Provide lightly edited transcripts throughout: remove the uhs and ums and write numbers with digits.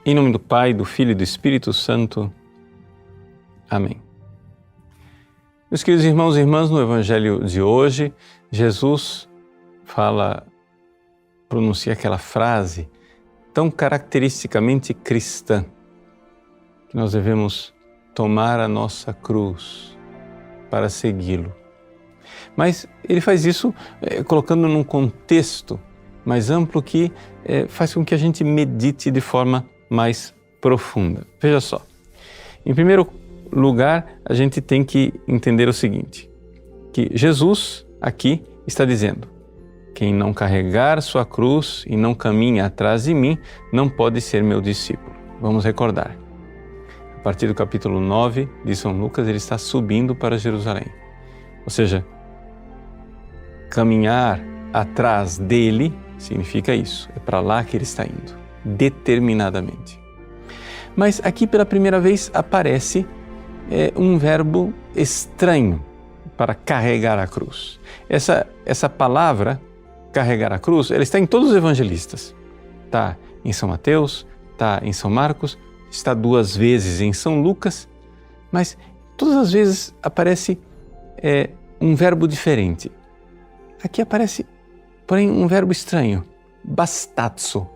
Em nome do Pai, do Filho e do Espírito Santo. Amém. Meus queridos irmãos e irmãs, no Evangelho de hoje, Jesus pronuncia aquela frase tão caracteristicamente cristã, que nós devemos tomar a nossa cruz para segui-lo. Mas ele faz isso colocando num contexto mais amplo que faz com que a gente medite de forma mais profunda. Veja só, em primeiro lugar, a gente tem que entender o seguinte, que Jesus aqui está dizendo: quem não carregar sua cruz e não caminha atrás de mim, não pode ser meu discípulo. Vamos recordar. A partir do capítulo 9 de São Lucas, ele está subindo para Jerusalém. Ou seja, caminhar atrás dele significa isso. É para lá que ele está indo, determinadamente. Mas aqui pela primeira vez aparece um verbo estranho para carregar a cruz. Essa palavra, carregar a cruz, ela está em todos os evangelistas. Está em São Mateus, está em São Marcos, está 2 vezes em São Lucas, mas todas as vezes aparece um verbo diferente. Aqui aparece, porém, um verbo estranho, bastatzo.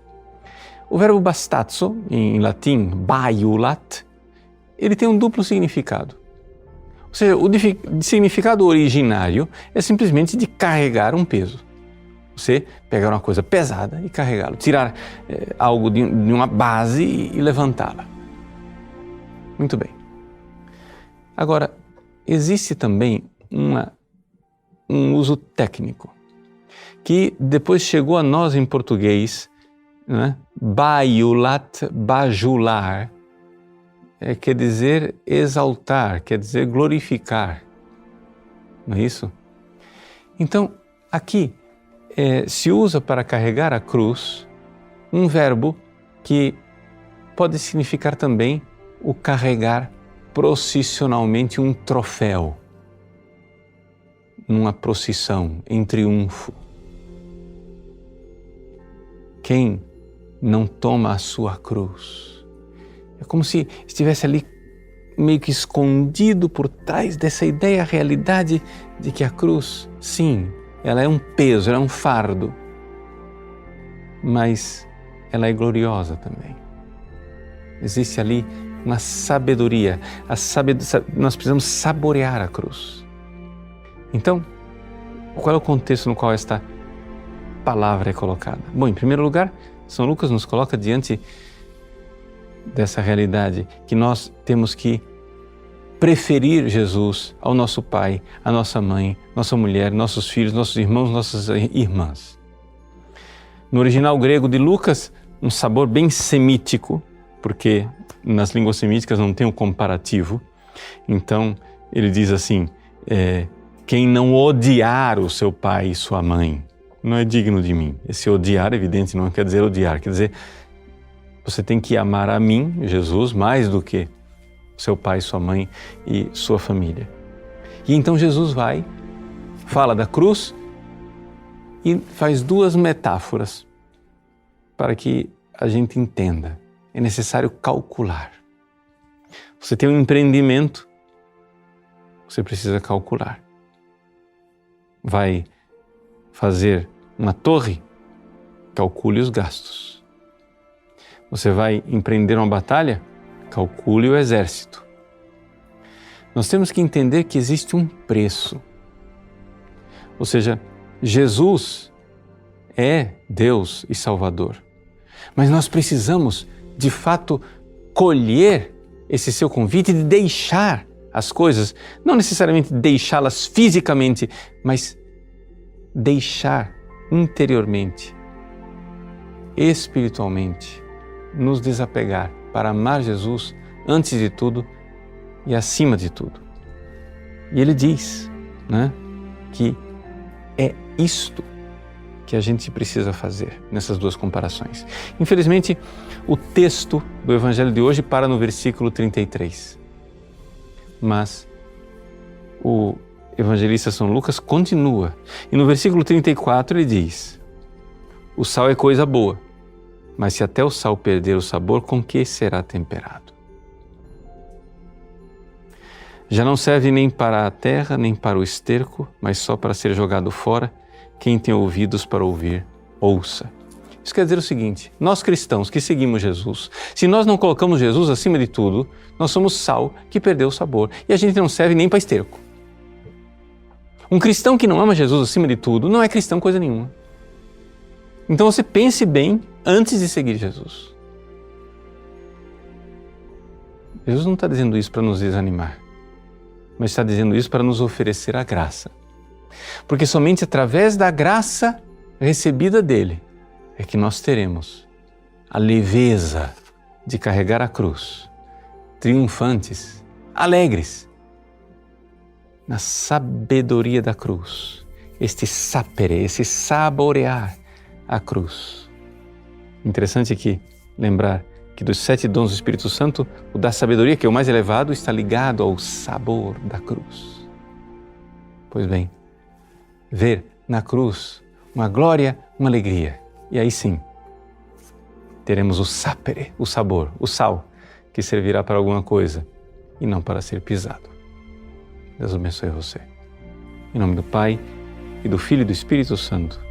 O verbo bastatzo, em latim, baiulat, ele tem um duplo significado. Ou seja, o significado originário é simplesmente de carregar um peso. Você pegar uma coisa pesada e carregá-lo, tirar algo de uma base e levantá-la. Muito bem. Agora, existe também um uso técnico, que depois chegou a nós em português, né? Baiulat, bajular, quer dizer exaltar, quer dizer glorificar, não é isso? Então, aqui se usa para carregar a cruz um verbo que pode significar também o carregar processionalmente um troféu, numa procissão, em triunfo. Quem não toma a sua cruz? É como se estivesse ali meio que escondido por trás dessa ideia, a realidade de que a cruz, sim, ela é um peso, ela é um fardo, mas ela é gloriosa também. Existe ali uma sabedoria, nós precisamos saborear a cruz. Então, qual é o contexto no qual esta palavra é colocada? Bom, em primeiro lugar, São Lucas nos coloca diante dessa realidade que nós temos que preferir Jesus ao nosso pai, à nossa mãe, nossa mulher, nossos filhos, nossos irmãos, nossas irmãs. No original grego de Lucas, um sabor bem semítico, porque nas línguas semíticas não tem um comparativo. Então, ele diz assim, quem não odiar o seu pai e sua mãe não é digno de mim. Esse odiar, evidente, não quer dizer odiar, quer dizer você tem que amar a mim, Jesus, mais do que seu pai, sua mãe e sua família. E então Jesus fala da cruz e faz 2 metáforas para que a gente entenda. É necessário calcular. Você tem um empreendimento, você precisa calcular. Vai fazer uma torre, calcule os gastos. Você vai empreender uma batalha, calcule o exército. Nós temos que entender que existe um preço. Ou seja, Jesus é Deus e Salvador. Mas nós precisamos, de fato, colher esse seu convite de deixar as coisas, não necessariamente deixá-las fisicamente, mas deixar interiormente, espiritualmente, nos desapegar para amar Jesus antes de tudo e acima de tudo. E ele diz, né, que é isto que a gente precisa fazer nessas 2 comparações. Infelizmente, o texto do Evangelho de hoje para no versículo 33. Mas o evangelista São Lucas continua. E no versículo 34 ele diz: o sal é coisa boa, Mas se até o sal perder o sabor, com que será temperado? Já não serve nem para a terra, nem para o esterco, mas só para ser jogado fora. Quem tem ouvidos para ouvir, ouça. Isso quer dizer o seguinte: nós cristãos que seguimos Jesus, se nós não colocamos Jesus acima de tudo, nós somos sal que perdeu o sabor e a gente não serve nem para esterco. Um cristão que não ama Jesus acima de tudo não é cristão coisa nenhuma. Então você pense bem antes de seguir Jesus. Jesus não está dizendo isso para nos desanimar, mas está dizendo isso para nos oferecer a graça. Porque somente através da graça recebida dele é que nós teremos a leveza de carregar a cruz, triunfantes, alegres, na sabedoria da cruz, este sapere, esse saborear a cruz. Interessante aqui lembrar que dos 7 dons do Espírito Santo, o da sabedoria, que é o mais elevado, está ligado ao sabor da cruz. Pois bem, ver na cruz uma glória, uma alegria. E aí sim, teremos o sapere, o sabor, o sal, que servirá para alguma coisa e não para ser pisado. Deus abençoe você. Em nome do Pai, e do Filho e do Espírito Santo.